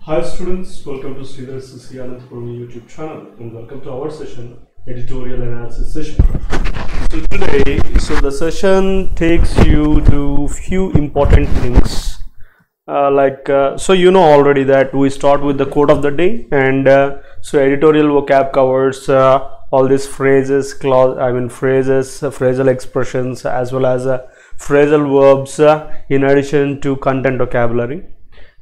Hi students, welcome to Sridhar C. Anand Purvi YouTube channel and welcome to our session, editorial analysis session. So today, the session takes you to few important things so you know already that we start with the quote of the day, and so editorial vocab covers all these phrases, phrases, phrasal expressions as well as phrasal verbs in addition to content vocabulary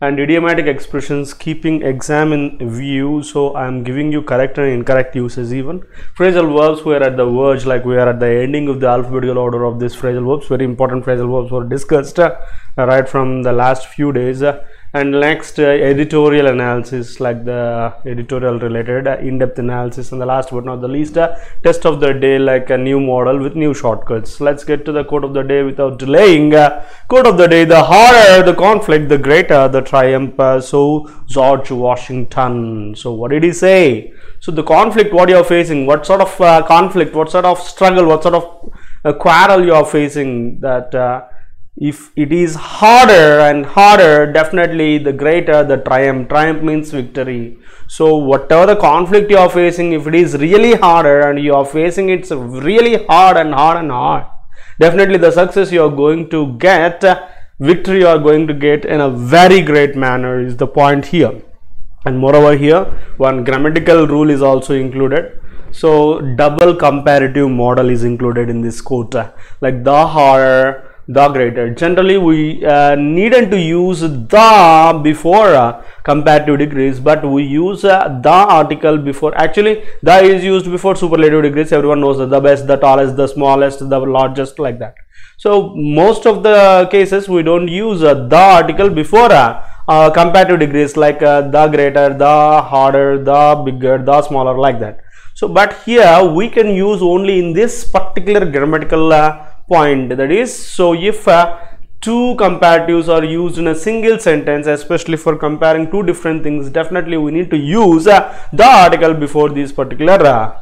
and idiomatic expressions, keeping exam in view. So I am giving you correct and incorrect uses. Even phrasal verbs, we are at the verge, like we are at the ending of the alphabetical order of these phrasal verbs. Very important phrasal verbs were discussed right from the last few days. And next editorial analysis, like the editorial related in-depth analysis, and the last but not the least test of the day, like a new model with new shortcuts. Let's get to the quote of the day without delaying. Quote of the day: the harder the conflict, the greater the triumph. So George Washington. So what did he say? So the conflict what you are facing, what sort of conflict, what sort of struggle, what sort of quarrel you are facing, that if it is harder and harder, definitely the greater the triumph. Triumph means victory. So whatever the conflict you are facing, if it is really harder and you are facing it's really hard and hard, definitely the success you are going to get, victory you are going to get in a very great manner is the point here. And moreover, here one grammatical rule is also included. So double comparative model is included in this quote, like the harder, the greater. Generally we needn't to use the before comparative degrees, but we use the article before. Actually the is used before superlative degrees. Everyone knows that the best, the tallest, the smallest, the largest, like that. So most of the cases we don't use the article before comparative degrees, like the greater, the harder, the bigger, the smaller, like that. So but here we can use only in this particular grammatical point, that is, so if two comparatives are used in a single sentence, especially for comparing two different things, definitely we need to use the article before these particular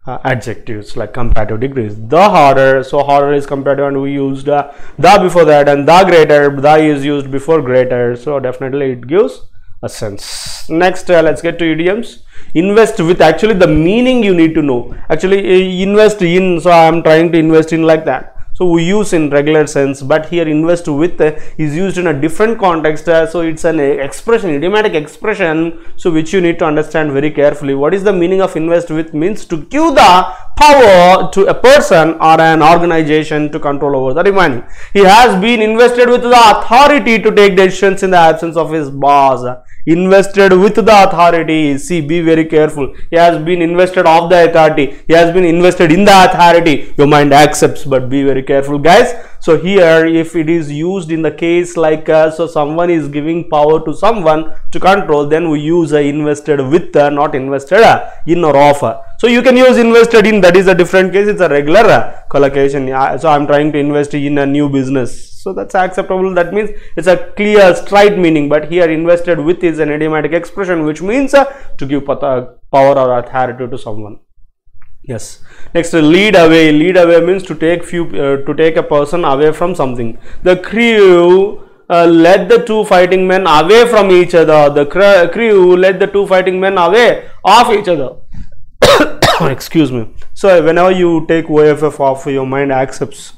adjectives, like comparative degrees. The harder, so harder is comparative and we used the before that, and the greater, the is used before greater, so definitely it gives a sense. Next let's get to idioms. Invest with, actually the meaning you need to know. Actually invest in, so I am trying to invest in, like that. So we use in regular sense, but here invest with is used in a different context, so it's an expression, idiomatic expression, so which you need to understand very carefully. What is the meaning of invest with? Means to give the power to a person or an organization to control over the remaining. He has been invested with the authority to take decisions in the absence of his boss. Invested with the authority. See, be very careful. He has been invested of the authority. He has been invested in the authority. Your mind accepts, but be very careful, guys. So here, if it is used in the case like so someone is giving power to someone to control, then we use invested with, not invested in or of. So you can use invested in, that is a different case. It's a regular collocation. So I'm trying to invest in a new business, so that's acceptable. That means it's a clear straight meaning. But here invested with is an idiomatic expression, which means to give power or authority to someone. Yes. Next, lead away. Lead away means to take a person away from something. The crew led the two fighting men away from each other. The crew led the two fighting men away of each other. Excuse me. So whenever you take OFF off, your mind accepts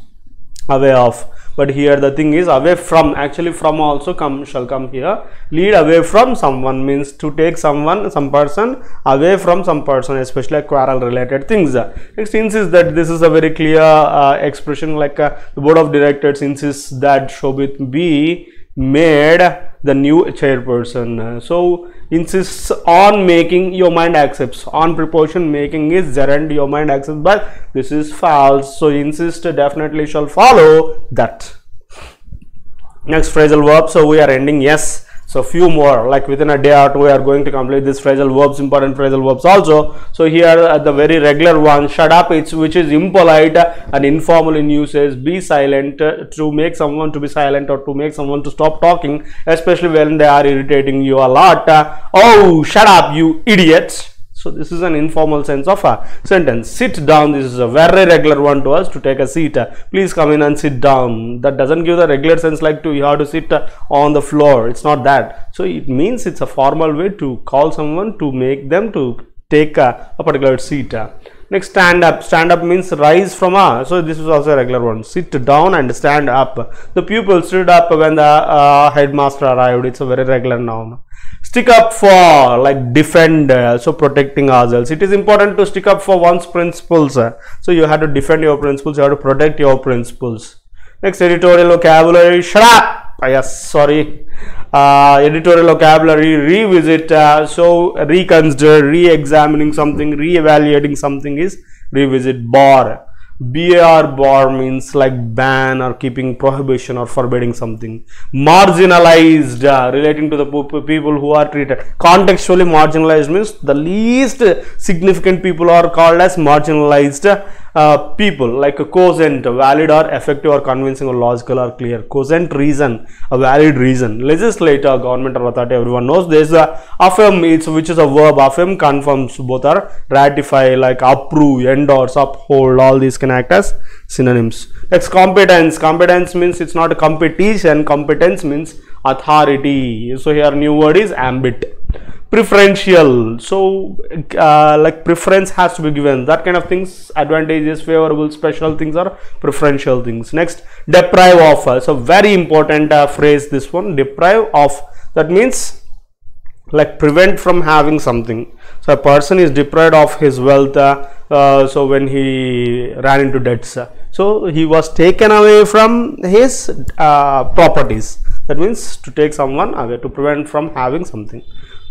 away of. But here the thing is away from. Actually from also shall come here. Lead away from someone means to take some person away from some person, especially quarrel related things. Next, insist that. This is a very clear expression, like the board of directors insists that Shobit be made the new chairperson. So insists on making, your mind accepts. On preposition making is gerund, your mind accepts, but this is false. So insist definitely shall follow that. Next, phrasal verb. So we are ending. Yes. So few more, like within a day or two we are going to complete this phrasal verbs, important phrasal verbs also. So here at the very regular one, shut up, which is impolite and informal in usage. Be silent, to make someone to be silent or to make someone to stop talking, especially when they are irritating you a lot. Oh, shut up, you idiots. So this is an informal sense of a sentence. Sit down, this is a very regular one to us, to take a seat. Please come in and sit down. That doesn't give the regular sense like you have to sit on the floor. It's not that. So it means it's a formal way to call someone, to make them to take a particular seat. Next, stand up. Stand up means rise from a. So this is also a regular one. Sit down and stand up. The pupil stood up when the headmaster arrived. It's a very regular noun. Stick up for, like defend, so protecting ourselves. It is important to stick up for one's principles. So you have to defend your principles, you have to protect your principles. Next, editorial vocabulary. Shut up! Yes, sorry. Editorial vocabulary, revisit, so reconsider, re-examining something, re-evaluating something is revisit. Bar. Bar means like ban or keeping prohibition or forbidding something. Marginalized, relating to the people who are treated. Contextually marginalized means the least significant people are called as marginalized people, like a cogent, valid or effective or convincing or logical or clear. Cogent, reason, a valid reason. Legislator, government or authority, everyone knows. There is a affirm, which is a verb. Affirm, confirms, both are ratify, like approve, endorse, uphold. All these can act as synonyms. Next, competence. Competence means it's not a competition. Competence means authority. So here new word is ambit. Preferential, so like preference has to be given, that kind of things, advantages, favorable, special things are preferential things. Next, deprive of, so very important phrase this one, deprive of, that means like prevent from having something. So a person is deprived of his wealth, so when he ran into debts, so he was taken away from his properties. That means to take someone away, to prevent from having something.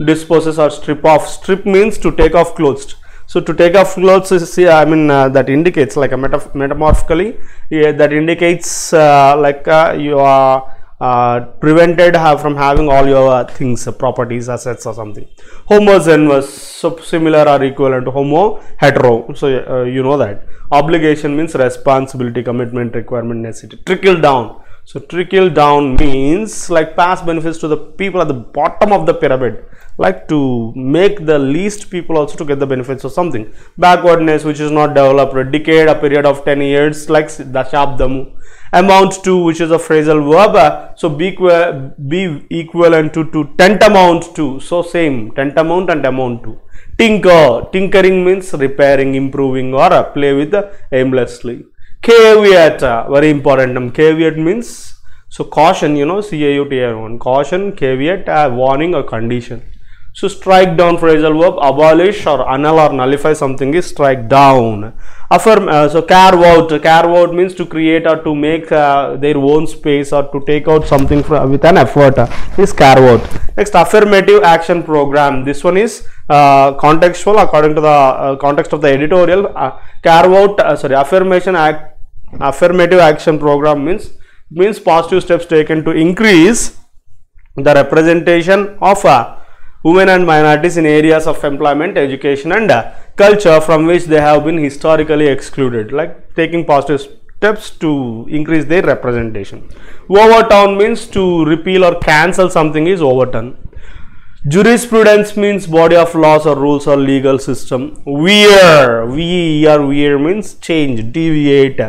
Disposes or strip off. Strip means to take off clothes. So to take off clothes is, that indicates like a metamorphically, that indicates you are prevented from having all your things, properties, assets or something. Homogeneous, so similar or equivalent to homo, hetero. So you know that. Obligation means responsibility, commitment, requirement, necessity. Trickle down. So trickle down means like pass benefits to the people at the bottom of the pyramid, like to make the least people also to get the benefits of something. Backwardness, which is not developed. A decade, a period of 10 years, like dashabdamu. Amount to, which is a phrasal verb, so be equivalent to tantamount to, so same, tantamount and amount to. Tinker, tinkering means repairing, improving, or play with aimlessly. Caveat, very important. Caveat means, so caution, CAUT, caution, caveat, warning or condition. So strike down, phrasal verb, abolish or annul or nullify something is strike down. Affirm, so carve out means to create or to make their own space or to take out something with an effort, is carve out. Next, affirmative action program. This one is contextual according to the context of the editorial. Carve out, affirmative action program means positive steps taken to increase the representation of women and minorities in areas of employment, education and culture from which they have been historically excluded, like taking positive steps to increase their representation. Overturn means to repeal or cancel something is overturn. Jurisprudence means body of laws or rules or legal system. Veer, veer means change, deviate,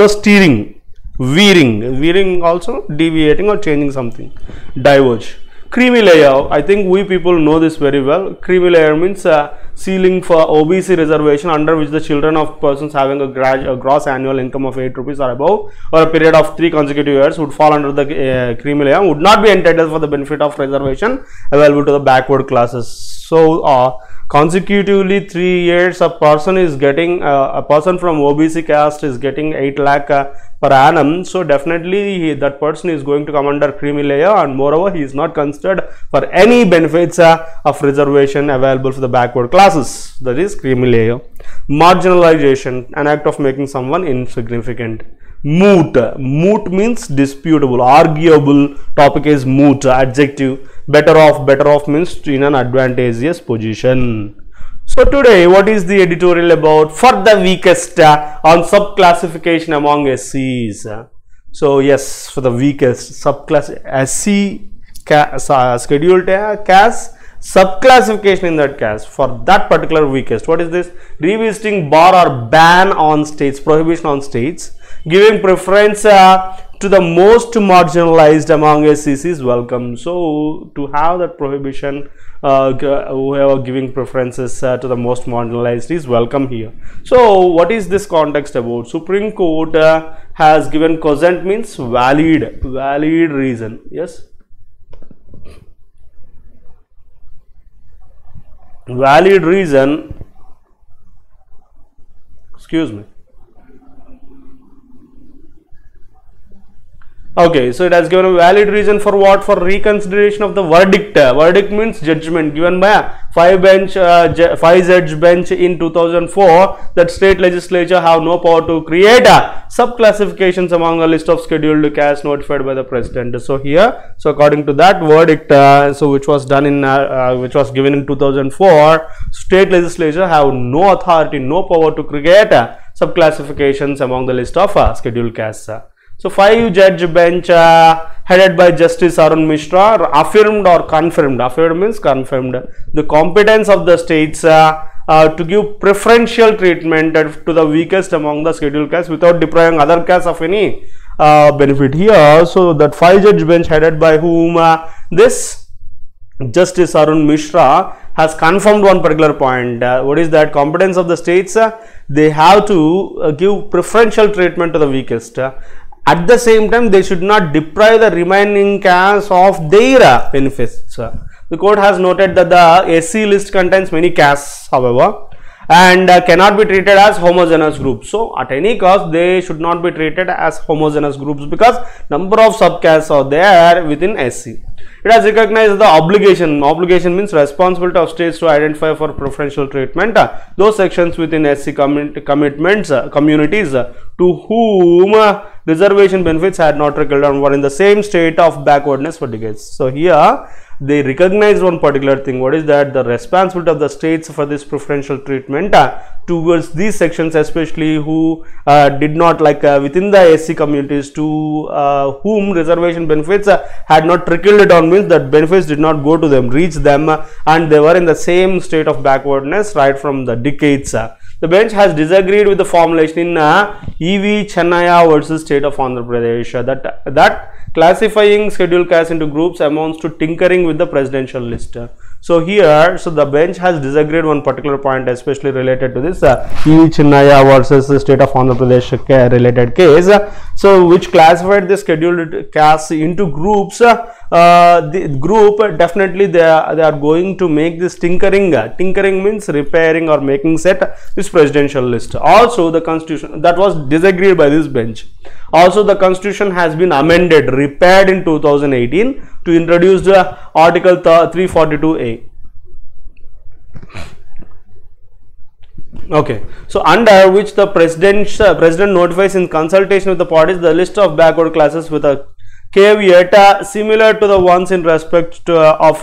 steering, veering also deviating or changing something. Diverge. Creamy layer, I think we people know this very well. Creamy layer means ceiling for OBC reservation under which the children of persons having a gross annual income of 8 rupees or above or a period of 3 consecutive years would fall under the creamy layer, would not be entitled for the benefit of reservation available to the backward classes. So consecutively 3 years a person is getting, a person from OBC caste is getting 8 lakh per annum, so definitely that person is going to come under creamy layer, and moreover he is not considered for any benefits of reservation available for the backward classes, that is creamy layer. Marginalization, an act of making someone insignificant. Moot, moot means disputable, arguable topic is moot, adjective. Better off means in an advantageous position. So today, what is the editorial about? For the weakest on subclassification among SCs. So yes, for the weakest subclass SC scheduled caste subclassification in that caste for that particular weakest. What is this? Revisiting bar or ban on states, prohibition on states, giving preference to the most marginalized among SCs is welcome. So to have that prohibition, whoever giving preferences to the most marginalized is welcome here. So what is this context about? Supreme Court has given cogent means valid reason. Yes, valid reason, excuse me. Okay, so it has given a valid reason for what? For reconsideration of the verdict. Verdict means judgment given by a 5-judge bench in 2004 that state legislature have no power to create subclassifications among a list of scheduled castes notified by the president. So here, so according to that verdict, so which was done in which was given in 2004, state legislature have no authority, no power to create subclassifications among the list of scheduled castes. So 5-judge bench headed by Justice Arun Mishra affirmed or confirmed, affirmed means confirmed, the competence of the states to give preferential treatment to the weakest among the scheduled castes without depriving other castes of any benefit here. So that 5-judge bench headed by whom this Justice Arun Mishra has confirmed one particular point. What is that? Competence of the states, they have to give preferential treatment to the weakest. At the same time, they should not deprive the remaining castes of their benefits. The court has noted that the SC list contains many castes, however, and cannot be treated as homogeneous groups. So, at any cost, they should not be treated as homogeneous groups because number of subcastes are there within SC. It has recognized the obligation. Obligation means responsibility of states to identify for preferential treatment those sections within SC communities to whom reservation benefits had not trickled down, were in the same state of backwardness for decades. So here they recognize one particular thing. What is that? The responsibility of the states for this preferential treatment towards these sections, especially who did not like within the SC communities to whom reservation benefits had not trickled down, means that benefits did not go to them, reach them, and they were in the same state of backwardness right from the decades. The bench has disagreed with the formulation in E.V. Chennaya versus State of Andhra Pradesh that classifying scheduled castes into groups amounts to tinkering with the presidential list. So here, so the bench has disagreed one particular point, especially related to this E.V. Chennaya versus the State of Andhra Pradesh related case. So which classified the scheduled castes into groups. The group definitely they are going to make this tinkering. Tinkering means repairing or making set this presidential list. Also, the constitution that was disagreed by this bench. Also, the constitution has been amended, repaired in 2018 to introduce the Article 342A. Okay, so under which the president notifies in consultation with the parties the list of backward classes with a caveat similar to the ones in respect to, of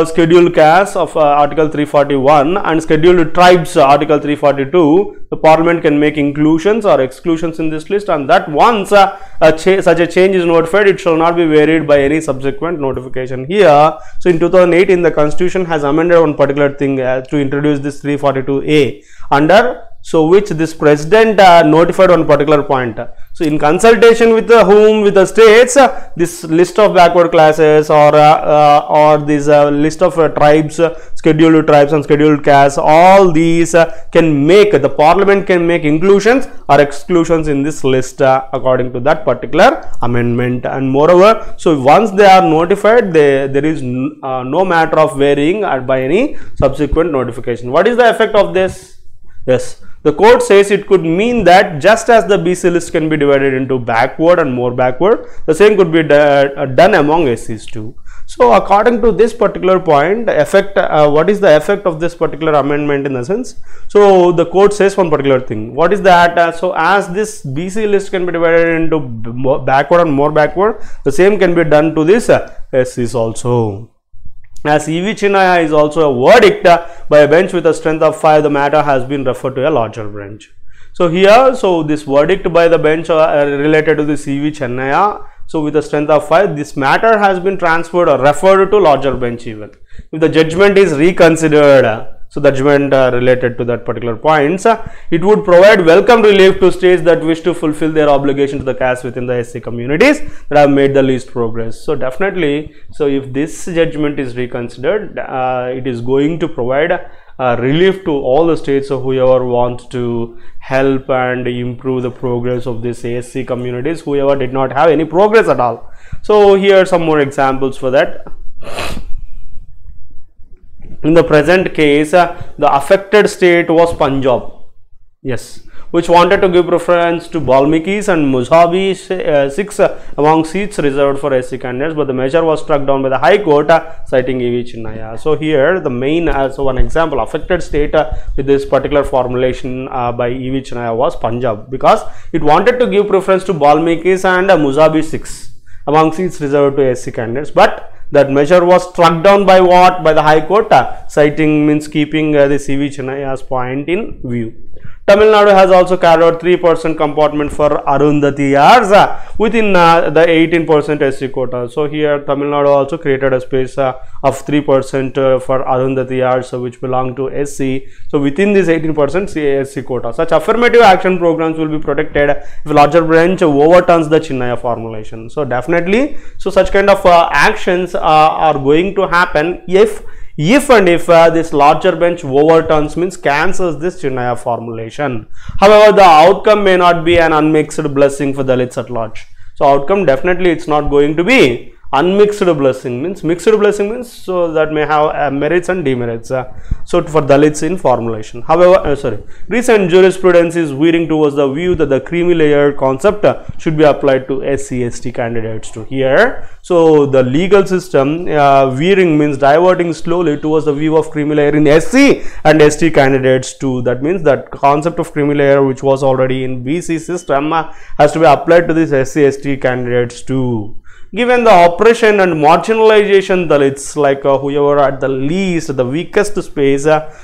scheduled castes of Article 341 and scheduled tribes Article 342. The parliament can make inclusions or exclusions in this list, and that once such a change is notified, it shall not be varied by any subsequent notification. Here, so in 2018, the constitution has amended one particular thing to introduce this 342A under so which this president notified one particular point. So in consultation with whom, with the states, this list of backward classes or this list of tribes, scheduled tribes and scheduled castes, all these can make, the parliament can make inclusions or exclusions in this list according to that particular amendment. And moreover, so once they are notified, there is no matter of varying by any subsequent notification. What is the effect of this? Yes, the court says it could mean that just as the BC list can be divided into backward and more backward, the same could be done among SCs too. So according to this particular point, effect, what is the effect of this particular amendment in the sense? So the court says one particular thing. What is that? So as this BC list can be divided into backward and more backward, the same can be done to this SCs also. As E.V. Chennaya is also a verdict by a bench with a strength of 5, the matter has been referred to a larger bench. So here, so this verdict by the bench related to this E.V. Chennaya, so with a strength of 5, this matter has been transferred or referred to larger bench even. If the judgment is reconsidered, so the judgment related to that particular points, it would provide welcome relief to states that wish to fulfill their obligation to the caste within the SC communities that have made the least progress. So definitely, so if this judgment is reconsidered, it is going to provide relief to all the states of whoever wants to help and improve the progress of this ASC communities, whoever did not have any progress at all. So here are some more examples for that. In the present case, the affected state was Punjab, yes, which wanted to give preference to Balmikis and Muzhabi 6 among seats reserved for SC candidates, but the measure was struck down by the High Court, citing E.V. Chinnaya. So here the main, so one example, affected state with this particular formulation by E.V. Chinnaya was Punjab, because it wanted to give preference to Balmikis and Muzhabi 6 among seats reserved to SC candidates, but that measure was struck down by what? By the High Court, citing means keeping this E.V. Chinnaya's point in view. Tamil Nadu has also carried out 3% compartment for Arundhatiyars within the 18% SC quota. So here Tamil Nadu also created a space of 3% for Arundhatiyars which belong to SC. So within this 18% SC quota, such affirmative action programs will be protected if larger branch overturns the Chinnaya formulation. So definitely, so such kind of actions are going to happen if this larger bench overturns, means cancels this Chinnaya formulation. However, the outcome may not be an unmixed blessing for Dalits at large. So outcome definitely it's not going to be unmixed blessing, means mixed blessing means so that may have merits and demerits. So for Dalits in formulation. However, recent jurisprudence is veering towards the view that the creamy layer concept should be applied to SC/ST candidates too. Here, so the legal system veering means diverting slowly towards the view of creamy layer in SC and ST candidates too. That means that concept of creamy layer, which was already in BC system, has to be applied to these SC/ST candidates too. Given the oppression and marginalization Dalits, like whoever at the least, the weakest space,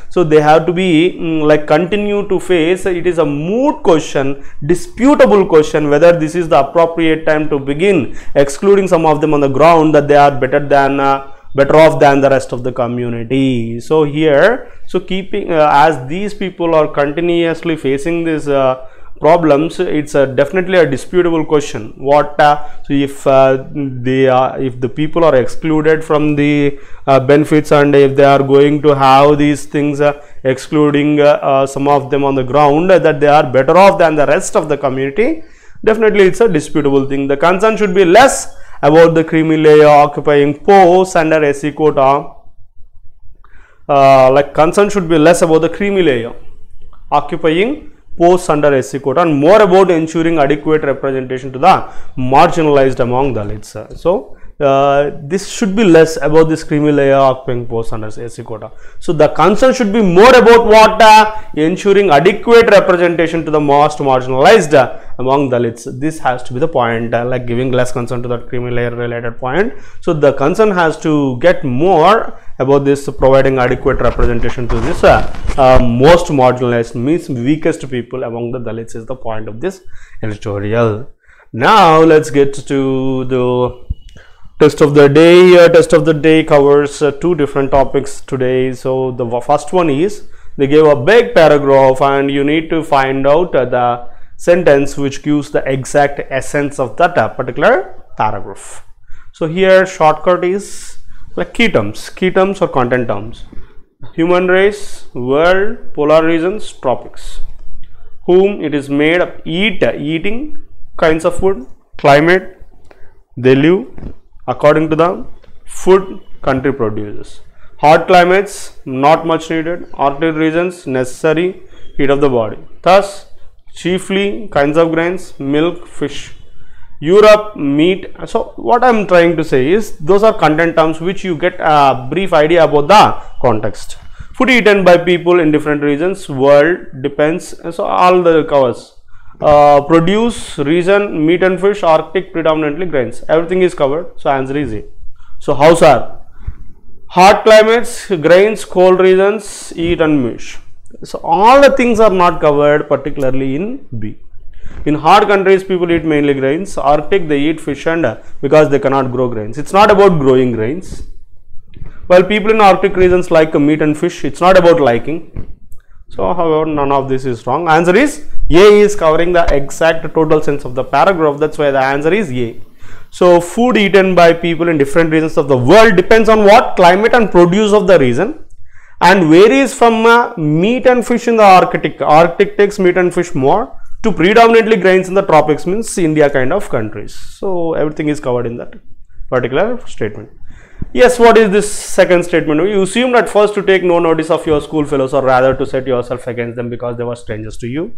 so they have to be like continue to face. It is a moot question, disputable question, whether this is the appropriate time to begin excluding some of them on the ground that they are better off than the rest of the community. So here, so keeping as these people are continuously facing this problems, it's definitely a disputable question. What so if the people are excluded from the benefits, and if they are going to have these things excluding some of them on the ground that they are better off than the rest of the community, definitely it's a disputable thing. The concern should be less about the creamy layer occupying posts under SC quota, like concern should be less about the creamy layer occupying posts under SC quota and more about ensuring adequate representation to the marginalized among Dalits. So this should be less about this creamy layer occupying posts under SC quota. So the concern should be more about what? Ensuring adequate representation to the most marginalized among Dalits. This has to be the point, like giving less concern to that creamy layer related point. So the concern has to get more about this providing adequate representation to this most marginalized, means weakest people among the Dalits is the point of this editorial. Now let's get to the test of the day. Test of the day covers two different topics today. So the first one is, they gave a big paragraph and you need to find out the sentence which gives the exact essence of that particular paragraph. So here shortcut is like key terms or content terms: human race, world, polar regions, tropics, whom it is made of, eating, kinds of food, climate, they live, according to the food country produces, hot climates not much needed, Arctic regions necessary, heat of the body, thus chiefly kinds of grains, milk, fish, Europe, meat. So what I am trying to say is, those are content terms which you get a brief idea about the context. Food eaten by people in different regions, world, depends, so all the covers. Produce, region, meat and fish, Arctic, predominantly grains, everything is covered. So answer is A. So house are hot climates, grains, cold regions, eat and fish. So all the things are not covered, particularly in B. In hot countries, people eat mainly grains. Arctic, they eat fish, and because they cannot grow grains. It's not about growing grains. While people in Arctic regions like meat and fish, it's not about liking. So, however, none of this is wrong. Answer is A is covering the exact total sense of the paragraph. That's why the answer is A. So, food eaten by people in different regions of the world depends on what? Climate and produce of the region, and varies from meat and fish in the Arctic. Arctic takes meat and fish more to predominantly grains in the tropics, means India kind of countries. So, everything is covered in that particular statement. Yes, what is this second statement? You assumed at first to take no notice of your school fellows, or rather to set yourself against them because they were strangers to you.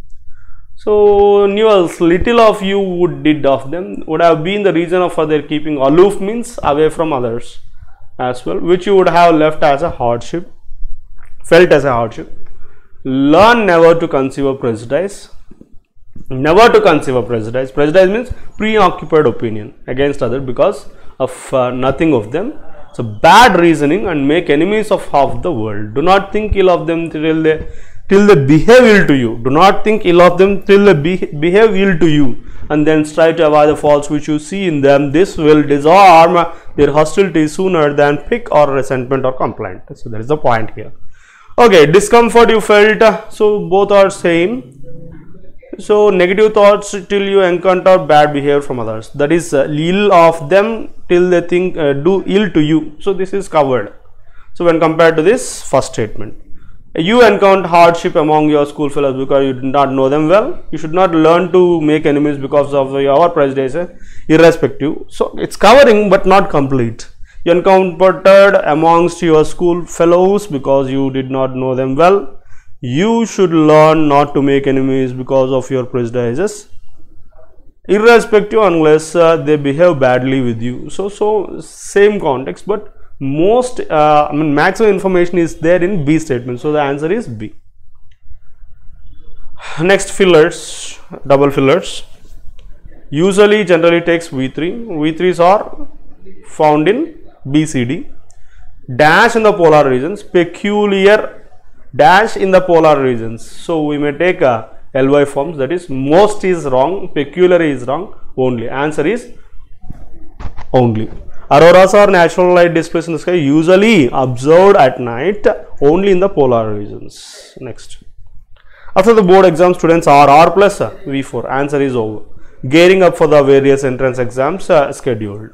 So, Newells, little of you would did of them would have been the reason for their keeping aloof, means away from others as well, which you would have left as a hardship, felt as a hardship. Learn never to conceive a prejudice. Never to conceive a prejudice. Prejudice means preoccupied opinion against others because of nothing of them. So, bad reasoning and make enemies of half the world. Do not think ill of them till they behave ill to you. Do not think ill of them till they behave ill to you, and then strive to avoid the faults which you see in them. This will disarm their hostility sooner than pique or resentment or complaint. So, that is the point here. Okay, discomfort you felt. So, both are same. So, negative thoughts till you encounter bad behavior from others. That is ill of them till they think do ill to you. So, this is covered. So, when compared to this first statement, you encounter hardship among your school fellows because you did not know them well. You should not learn to make enemies because of your prejudice, irrespective. So, it's covering but not complete. You encountered amongst your school fellows because you did not know them well. You should learn not to make enemies because of your prejudices, irrespective, unless they behave badly with you. So same context, but most maximum information is there in B statement. So the answer is B. Next, fillers, double fillers. Usually, generally takes V3. V3s are found in BCD. Dash in the polar regions. Peculiar dash in the polar regions. So, we may take LY forms, that is most is wrong, peculiar is wrong, only. Answer is only. Auroras are natural light displays in the sky usually observed at night only in the polar regions. Next. After the board exam, students are R plus V4. Answer is over. Gearing up for the various entrance exams scheduled.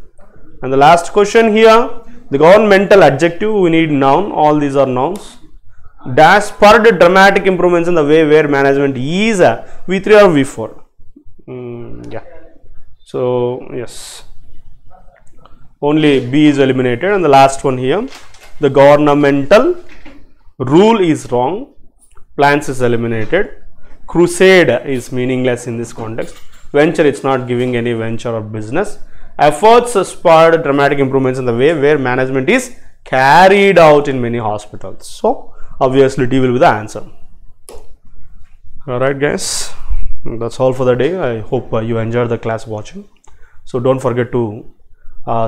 And the last question here, the governmental adjective, we need noun, all these are nouns. Dash spurred dramatic improvements in the way where management is V3 or V4. Yeah. So, yes. Only B is eliminated, and the last one here, the governmental rule is wrong. Plans is eliminated. Crusade is meaningless in this context. Venture, it's not giving any venture or business. Efforts spurred dramatic improvements in the way where management is carried out in many hospitals. So, obviously D will be the answer. Alright guys, that's all for the day. I hope you enjoyed the class watching. So don't forget to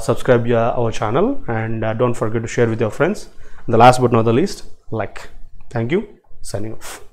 subscribe our channel, and don't forget to share with your friends. And the last but not the least, like. Thank you. Signing off.